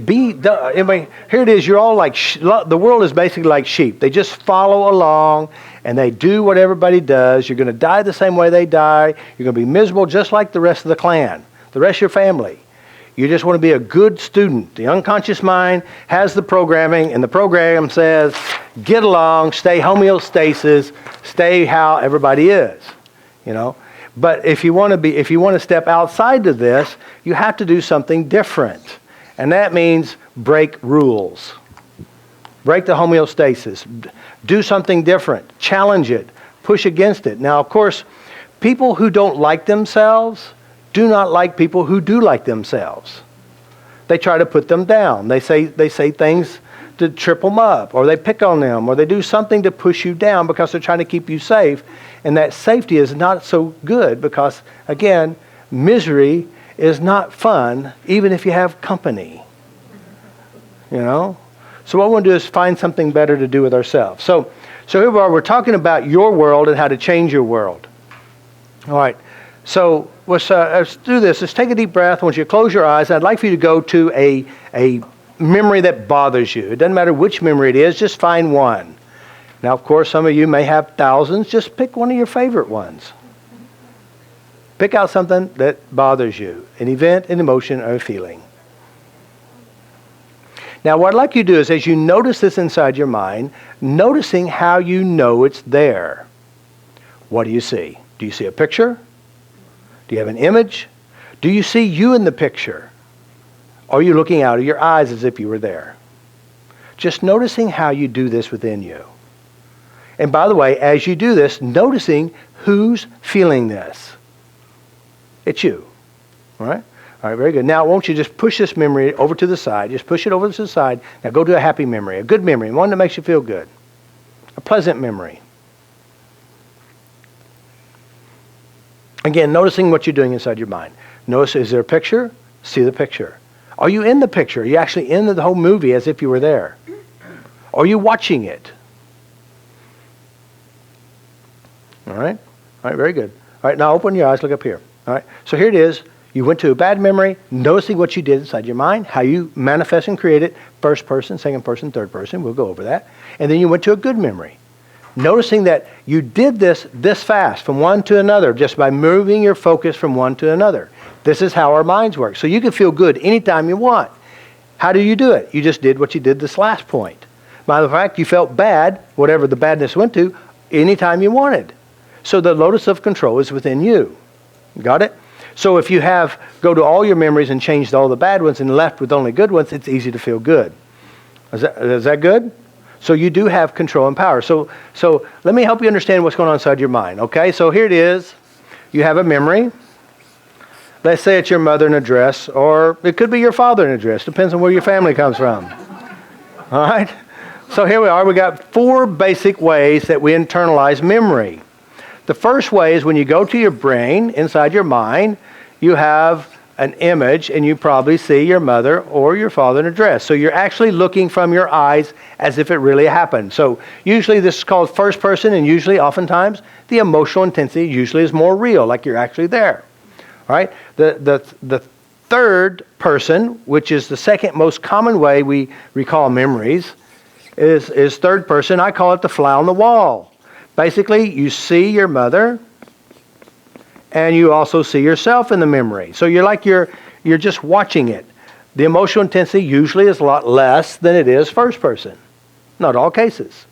Here it is. You're all like, the world is basically like sheep. They just follow along and they do what everybody does. You're going to die the same way they die. You're going to be miserable just like the rest of the clan, the rest of your family. You just want to be a good student. The unconscious mind has the programming, and the program says, get along, stay homeostasis, stay how everybody is, you know. But if you want to step outside of this, you have to do something different. And that means break rules. Break the homeostasis. Do something different. Challenge it. Push against it. Now, of course, people who don't like themselves do not like people who do like themselves. They try to put them down. They say things to trip them up, or they pick on them, or they do something to push you down because they're trying to keep you safe. And that safety is not so good because, again, misery is not fun, even if you have company. You know? So what we want to do is find something better to do with ourselves. So here we are. We're talking about your world and how to change your world. All right. So let's do this. Let's take a deep breath. I want you to close your eyes. I'd like for you to go to a memory that bothers you. It doesn't matter which memory it is. Just find one. Now, of course, some of you may have thousands. Just pick one of your favorite ones. Pick out something that bothers you. An event, an emotion, or a feeling. Now, what I'd like you to do is, as you notice this inside your mind, noticing how you know it's there. What do you see? Do you see a picture? Do you have an image? Do you see you in the picture? Or are you looking out of your eyes as if you were there? Just noticing how you do this within you. And by the way, as you do this, noticing who's feeling this. It's you. All right? All right, very good. Now, won't you just push this memory over to the side? Just push it over to the side. Now go to a happy memory, a good memory, one that makes you feel good. A pleasant memory. Again, noticing what you're doing inside your mind. Notice, is there a picture? See the picture. Are you in the picture? Are you actually in the whole movie as if you were there? Are you watching it? All right? All right, very good. All right, now open your eyes, look up here. All right, so here it is. You went to a bad memory, noticing what you did inside your mind, how you manifest and create it, first person, second person, third person. We'll go over that. And then you went to a good memory. Noticing that you did this fast, from one to another, just by moving your focus from one to another. This is how our minds work. So you can feel good anytime you want. How do you do it? You just did what you did this last point. Matter of fact, you felt bad, whatever the badness went to, anytime you wanted. So the locus of control is within you. Got it? So if you go to all your memories and changed all the bad ones and left with only good ones, it's easy to feel good. Is that good? So you do have control and power. So let me help you understand what's going on inside your mind. Okay, so here it is. You have a memory. Let's say it's your mother in a dress, or it could be your father in a dress. Depends on where your family comes from. All right? So here we are. We got 4 basic ways that we internalize memory. The first way is when you go to your brain, inside your mind, you have an image and you probably see your mother or your father in a dress. So you're actually looking from your eyes as if it really happened. So usually this is called first person, and usually, oftentimes, the emotional intensity usually is more real, like you're actually there. All right? The third person, which is the second most common way we recall memories, is third person. I call it the fly on the wall. Basically, you see your mother, and you also see yourself in the memory. So you're just watching it. The emotional intensity usually is a lot less than it is first person. Not all cases.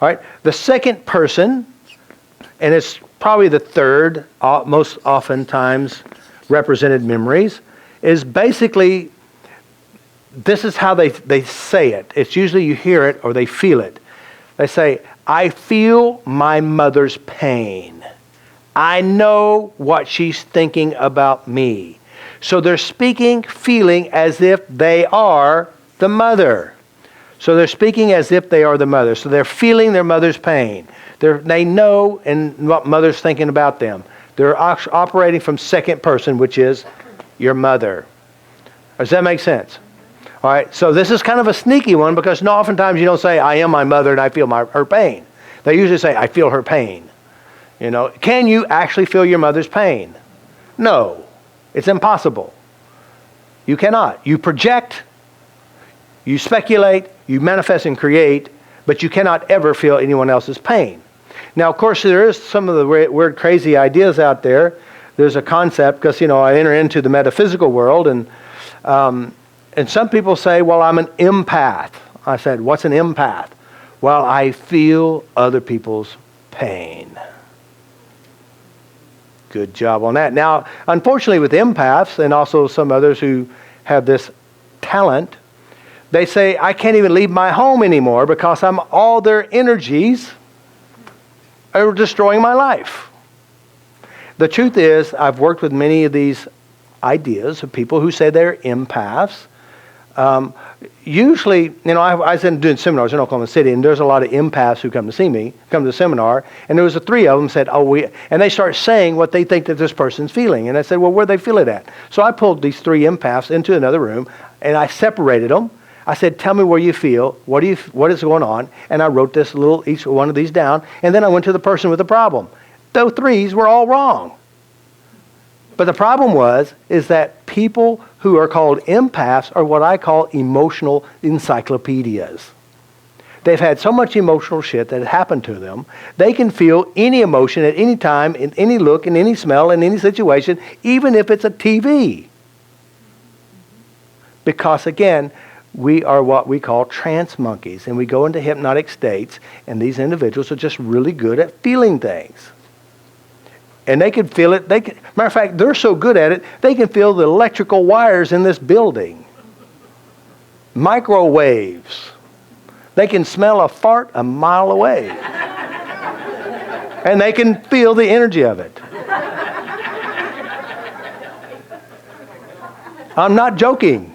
All right. The second person, and it's probably the third most oftentimes represented memories, is basically, this is how they say it. It's usually you hear it or they feel it. They say, I feel my mother's pain. I know what she's thinking about me. So they're speaking, feeling as if they are the mother. So they're speaking as if they are the mother. So they're feeling their mother's pain. They know and what mother's thinking about them. They're operating from second person, which is your mother. Does that make sense? All right, so this is kind of a sneaky one because oftentimes you don't say, I am my mother and I feel her pain. They usually say, I feel her pain. You know, can you actually feel your mother's pain? No, it's impossible. You cannot. You project You speculate, you manifest and create, but you cannot ever feel anyone else's pain. Now, of course, there is some of the weird, crazy ideas out there. There's a concept, because, I enter into the metaphysical world, and some people say, well, I'm an empath. I said, what's an empath? Well, I feel other people's pain. Good job on that. Now, unfortunately, with empaths, and also some others who have this talent, they say, I can't even leave my home anymore because all their energies are destroying my life. The truth is, I've worked with many of these ideas of people who say they're empaths. Usually, I was doing seminars in Oklahoma City, and there's a lot of empaths who come to see me, come to the seminar, and there was three of them said, and they start saying what they think that this person's feeling. And I said, well, where do they feel it at? So I pulled these three empaths into another room, and I separated them. I said, tell me where you feel, what is going on? And I wrote each one of these down, and then I went to the person with the problem. Those threes were all wrong. But the problem is that people who are called empaths are what I call emotional encyclopedias. They've had so much emotional shit that happened to them, they can feel any emotion at any time, in any look, in any smell, in any situation, even if it's a TV. Because again, we are what we call trance monkeys, and we go into hypnotic states, and these individuals are just really good at feeling things. And they can feel it. Matter of fact, they're so good at it, they can feel the electrical wires in this building. Microwaves. They can smell a fart a mile away. And they can feel the energy of it. I'm not joking.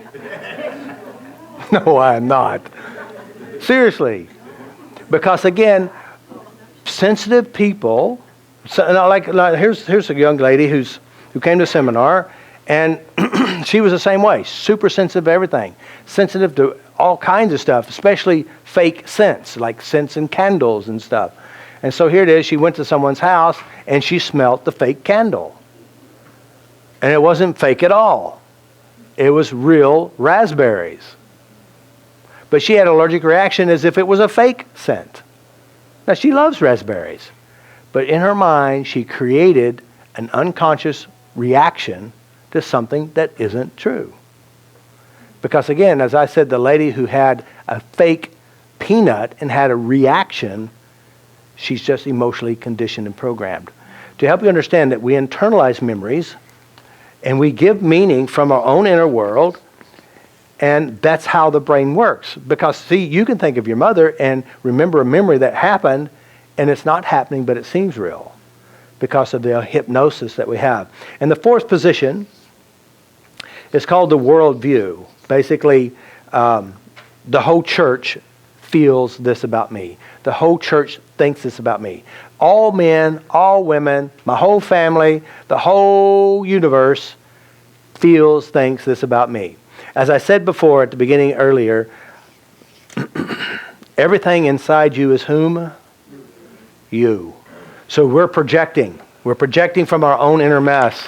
No, I'm not. Seriously. Because again, sensitive people. So, here's a young lady who came to a seminar, and she was the same way. Super sensitive to everything. Sensitive to all kinds of stuff, especially fake scents, like scents in candles and stuff. And so here it is. She went to someone's house, and she smelt the fake candle. And it wasn't fake at all. It was real raspberries. But she had an allergic reaction as if it was a fake scent. Now, she loves raspberries. But in her mind, she created an unconscious reaction to something that isn't true. Because again, as I said, the lady who had a fake peanut and had a reaction, she's just emotionally conditioned and programmed. To help you understand that we internalize memories and we give meaning from our own inner world, and that's how the brain works. Because see, you can think of your mother and remember a memory that happened, and it's not happening, but it seems real because of the hypnosis that we have. And the fourth position is called the worldview. Basically, the whole church feels this about me. The whole church thinks this about me. All men, all women, my whole family, the whole universe thinks this about me. As I said before at the beginning earlier, everything inside you is whom? You. So we're projecting. We're projecting from our own inner mess.